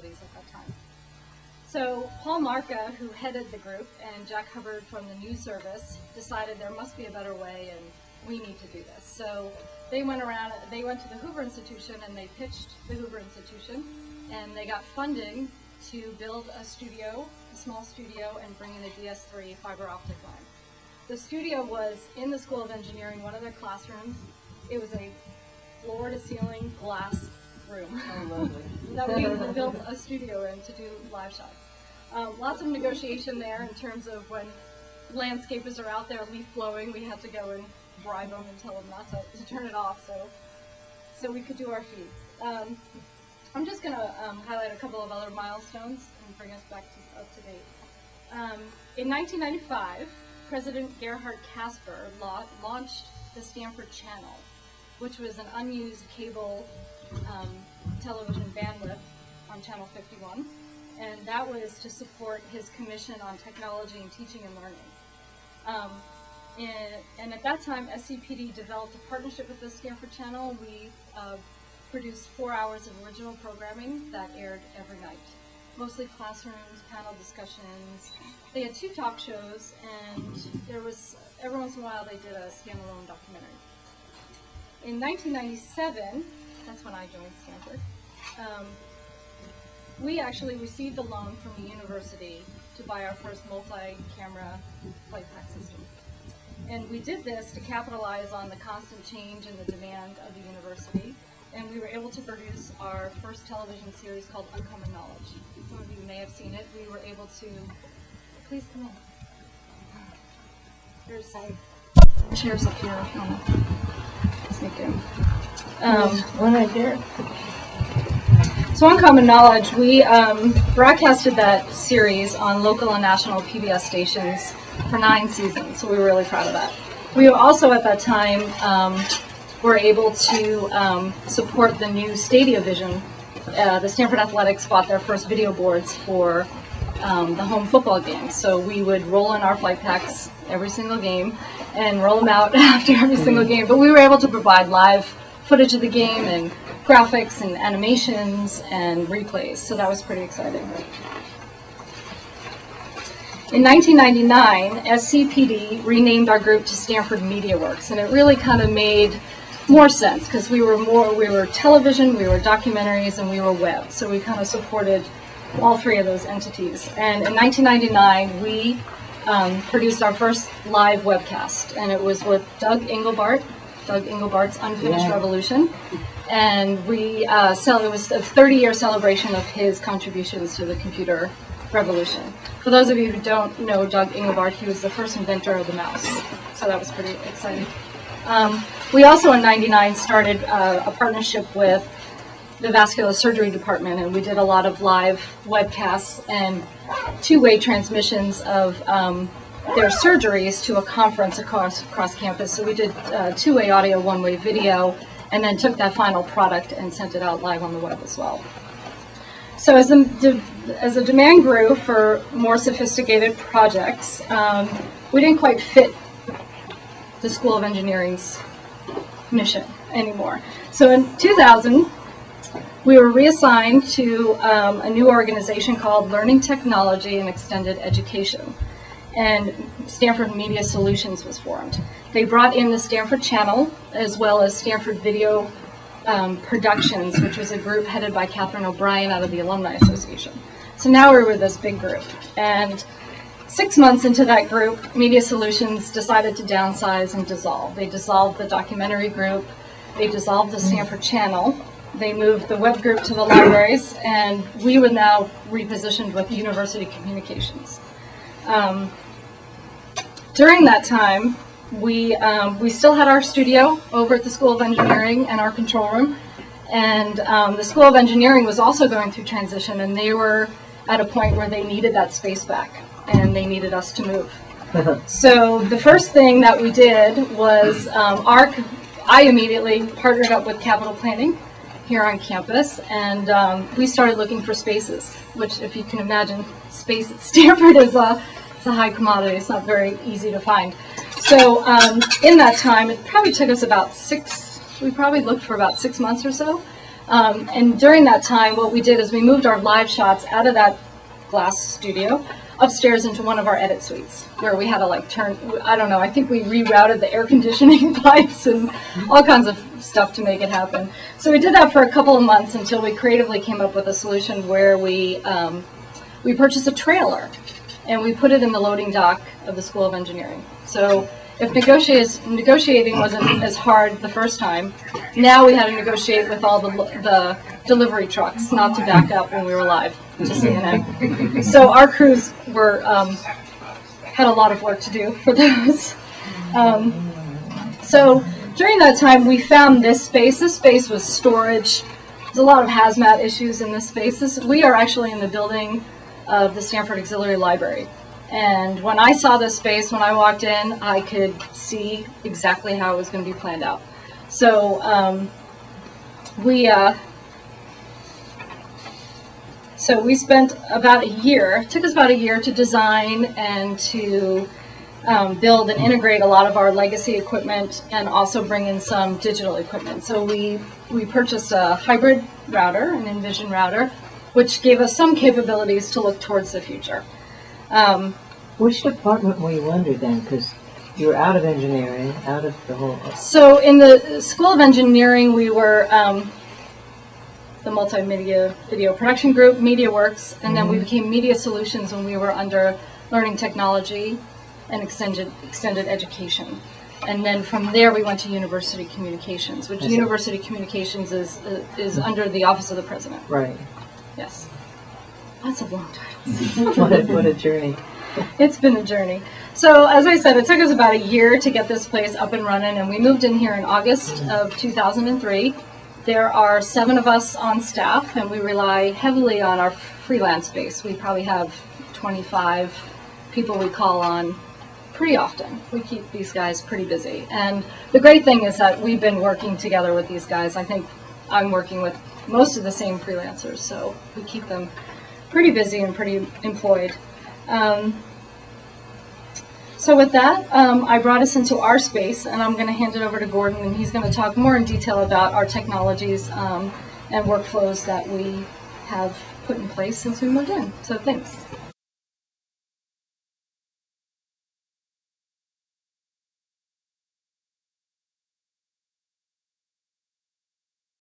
at that time. So Paul Marca, who headed the group, and Jack Hubbard from the news service decided there must be a better way and we need to do this. So they went to the Hoover Institution and they pitched the Hoover Institution, and they got funding to build a studio, a small studio, and bring in a DS3 fiber optic line. The studio was in the School of Engineering, one of their classrooms. It was a floor-to-ceiling glass room that we built a studio in to do live shots. Lots of negotiation there in terms of when landscapers are out there leaf blowing, we had to go and bribe them and tell them not to turn it off so we could do our feeds. I'm just going to highlight a couple of other milestones and bring us back up to date. In 1995, President Gerhard Casper launched the Stanford Channel, which was an unused cable television bandwidth on Channel 51, and that was to support his commission on technology and teaching and learning. And at that time, SCPD developed a partnership with the Stanford Channel. We produced 4 hours of original programming that aired every night, mostly classrooms, panel discussions. They had 2 talk shows, and there was, every once in a while, they did a standalone documentary. In 1997, that's when I joined Stanford, we actually received a loan from the university to buy our first multi-camera flight pack system. And we did this to capitalize on the constant change in the demand of the university. And we were able to produce our first television series called Uncommon Knowledge. Some of you may have seen it. We were able to, please come in. There's chairs up here. Sneak in. One right here. So Uncommon Knowledge, we broadcasted that series on local and national PBS stations for 9 seasons, so we were really proud of that. We were also at that time were able to support the new Stadia vision. The Stanford Athletics bought their first video boards for the home football games, so we would roll in our flight packs every single game and roll them out after every single game, but we were able to provide live footage of the game and graphics and animations and replays, so that was pretty exciting. In 1999, SCPD renamed our group to Stanford MediaWorks, and it really kind of made more sense because we were television, we were documentaries, and we were web, so we kind of supported all 3 of those entities. And in 1999, we produced our first live webcast, and it was with Doug Engelbart's Unfinished Revolution. And it was a 30-year celebration of his contributions to the computer revolution. For those of you who don't know Doug Engelbart, he was the first inventor of the mouse. So that was pretty exciting. We also in '99 started a partnership with the vascular surgery department, and we did a lot of live webcasts and 2-way transmissions of their surgeries to a conference across campus. So we did 2-way audio, 1-way video, and then took that final product and sent it out live on the web as well. So as the demand grew for more sophisticated projects, we didn't quite fit the School of Engineering's mission anymore. So in 2000, we were reassigned to a new organization called Learning Technology and Extended Education, and Stanford Media Solutions was formed. They brought in the Stanford Channel as well as Stanford Video Productions, which was a group headed by Catherine O'Brien out of the Alumni Association. So now we were this big group, and 6 months into that group, Media Solutions decided to downsize and dissolve. They dissolved the documentary group, they dissolved the Stanford Channel, they moved the web group to the libraries, and we were now repositioned with University Communications. During that time, we still had our studio over at the School of Engineering and our control room, and the School of Engineering was also going through transition, and they were at a point where they needed that space back, and they needed us to move. So the first thing that we did was I immediately partnered up with Capital Planning here on campus, and we started looking for spaces, which, if you can imagine, space at Stanford is it's a high commodity. It's not very easy to find. So in that time, it probably took us about we probably looked for about 6 months or so. And during that time, what we did is we moved our live shots out of that glass studio upstairs into one of our edit suites, where we had to like turn, I don't know, I think we rerouted the air conditioning pipes and all kinds of stuff to make it happen. So we did that for a couple of months until we creatively came up with a solution where we purchased a trailer and we put it in the loading dock of the School of Engineering. So if negotiating wasn't as hard the first time, now we had to negotiate with all the delivery trucks not to back up when we were live, just so you know. So our crews were had a lot of work to do for those. So during that time, we found this space. This space was storage. There's a lot of hazmat issues in this space. We are actually in the building of the Stanford Auxiliary Library. And when I saw this space, when I walked in, I could see exactly how it was going to be planned out. So we spent about a year, it took us about a year to design and to build and integrate a lot of our legacy equipment and also bring in some digital equipment. So we purchased a hybrid router, an Envision router, which gave us some capabilities to look towards the future. Which department were you under then? Because you were out of engineering, out of the whole... So in the School of Engineering, we were the Multimedia Video Production Group, MediaWorks, and then we became Media Solutions when we were under Learning Technology and Extended Education. And then from there we went to University Communications, which University Communications is under the Office of the President. Right. Yes. Lots of long titles. What a journey. It's been a journey. So as I said, it took us about a year to get this place up and running, and we moved in here in August of 2003. There are 7 of us on staff, and we rely heavily on our freelance base. We probably have 25 people we call on pretty often. We keep these guys pretty busy. And the great thing is that we've been working together with these guys. I think I'm working with most of the same freelancers, so we keep them pretty busy and pretty employed. So with that, I brought us into our space, and I'm going to hand it over to Gordon, and he's going to talk more in detail about our technologies and workflows that we have put in place since we moved in. So thanks.